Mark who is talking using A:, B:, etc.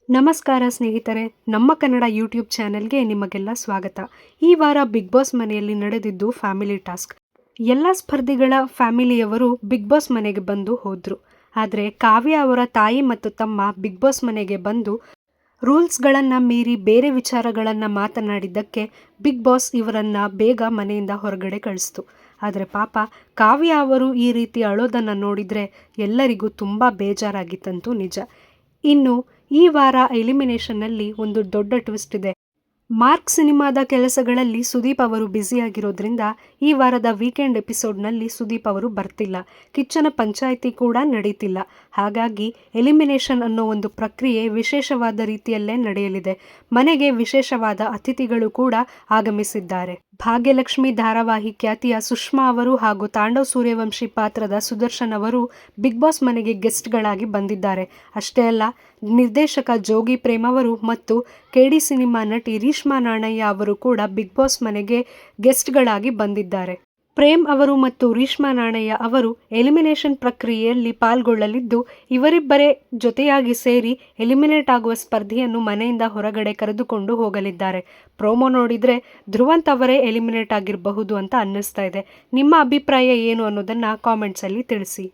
A: ನಮಸ್ಕಾರ ಸ್ನೇಹಿತರೆ, ನಮ್ಮ ಕನ್ನಡ ಯೂಟ್ಯೂಬ್ ಚಾನೆಲ್ಗೆ ನಿಮಗೆಲ್ಲ ಸ್ವಾಗತ. ಈ ವಾರ ಬಿಗ್ ಬಾಸ್ ಮನೆಯಲ್ಲಿ ನಡೆದಿದ್ದು ಫ್ಯಾಮಿಲಿ ಟಾಸ್ಕ್. ಎಲ್ಲ ಸ್ಪರ್ಧಿಗಳ ಫ್ಯಾಮಿಲಿಯವರು ಬಿಗ್ ಬಾಸ್ ಮನೆಗೆ ಬಂದು ಹೋದ್ರು. ಆದರೆ ಕಾವ್ಯ ಅವರ ತಾಯಿ ಮತ್ತು ತಮ್ಮ ಬಿಗ್ ಬಾಸ್ ಮನೆಗೆ ಬಂದು ರೂಲ್ಸ್ಗಳನ್ನು ಮೀರಿ ಬೇರೆ ವಿಚಾರಗಳನ್ನು ಮಾತನಾಡಿದ್ದಕ್ಕೆ ಬಿಗ್ ಬಾಸ್ ಇವರನ್ನ ಬೇಗ ಮನೆಯಿಂದ ಹೊರಗಡೆ ಕಳಿಸ್ತು. ಆದರೆ ಪಾಪ ಕಾವ್ಯ ಅವರು ಈ ರೀತಿ ಅಳೋದನ್ನು ನೋಡಿದರೆ ಎಲ್ಲರಿಗೂ ತುಂಬ ಬೇಜಾರಾಗಿತ್ತಂತೂ ನಿಜ. ಇನ್ನು ಈ ವಾರ ಎಲಿಮಿನೇಷನ್ನಲ್ಲಿ ಒಂದು ದೊಡ್ಡ ಟ್ವಿಸ್ಟ್ ಇದೆ. ಮಾರ್ಕ್ ಸಿನಿಮಾದ ಕೆಲಸಗಳಲ್ಲಿ ಸುದೀಪ್ ಅವರು ಬ್ಯುಸಿಯಾಗಿರೋದ್ರಿಂದ ಈ ವಾರದ ವೀಕೆಂಡ್ ಎಪಿಸೋಡ್ನಲ್ಲಿ ಸುದೀಪ್ ಅವರು ಬರ್ತಿಲ್ಲ. ಕಿಚ್ಚನ ಪಂಚಾಯಿತಿ ಕೂಡ ನಡೀತಿಲ್ಲ. ಹಾಗಾಗಿ ಎಲಿಮಿನೇಷನ್ ಅನ್ನೋ ಒಂದು ಪ್ರಕ್ರಿಯೆ ವಿಶೇಷವಾದ ರೀತಿಯಲ್ಲೇ ನಡೆಯಲಿದೆ. ಮನೆಗೆ ವಿಶೇಷವಾದ ಅತಿಥಿಗಳು ಕೂಡ ಆಗಮಿಸಿದ್ದಾರೆ. ಭಾಗ್ಯಲಕ್ಷ್ಮಿ ಧಾರಾವಾಹಿ ಖ್ಯಾತಿಯ ಸುಷ್ಮಾ ಅವರು ಹಾಗೂ ತಾಂಡವ್ ಸೂರ್ಯವಂಶಿ ಪಾತ್ರದ ಸುದರ್ಶನ್ ಅವರು ಬಿಗ್ ಬಾಸ್ ಮನೆಗೆ ಗೆಸ್ಟ್ಗಳಾಗಿ ಬಂದಿದ್ದಾರೆ. ಅಷ್ಟೇ ಅಲ್ಲ, ನಿರ್ದೇಶಕ ಜೋಗಿ ಪ್ರೇಮ್ ಅವರು ಮತ್ತು ಕೆಡಿ ಸಿನಿಮಾ ನಟಿ ರೀಶ್ಮಾ ನಾಣಯ್ಯ ಅವರು ಕೂಡ ಬಿಗ್ ಬಾಸ್ ಮನೆಗೆ ಗೆಸ್ಟ್ಗಳಾಗಿ ಬಂದಿದ್ದಾರೆ. ಪ್ರೇಮ್ ಅವರು ಮತ್ತು ರೀಶ್ಮಾ ನಾಣಯ್ಯ ಅವರು ಎಲಿಮಿನೇಷನ್ ಪ್ರಕ್ರಿಯೆಯಲ್ಲಿ ಪಾಲ್ಗೊಳ್ಳಲಿದ್ದು, ಇವರಿಬ್ಬರೇ ಜೊತೆಯಾಗಿ ಸೇರಿ ಎಲಿಮಿನೇಟ್ ಆಗುವ ಸ್ಪರ್ಧಿಯನ್ನು ಮನೆಯಿಂದ ಹೊರಗಡೆ ಕರೆದುಕೊಂಡು ಹೋಗಲಿದ್ದಾರೆ. ಪ್ರೋಮೋ ನೋಡಿದ್ರೆ ಧ್ರುವಂತ್ ಅವರೇ ಎಲಿಮಿನೇಟ್ ಆಗಿರಬಹುದು ಅಂತ ಅನ್ನಿಸ್ತಾ ಇದೆ. ನಿಮ್ಮ ಅಭಿಪ್ರಾಯ ಏನು ಅನ್ನೋದನ್ನ ಕಾಮೆಂಟ್ಸ್ ಅಲ್ಲಿ ತಿಳಿಸಿ.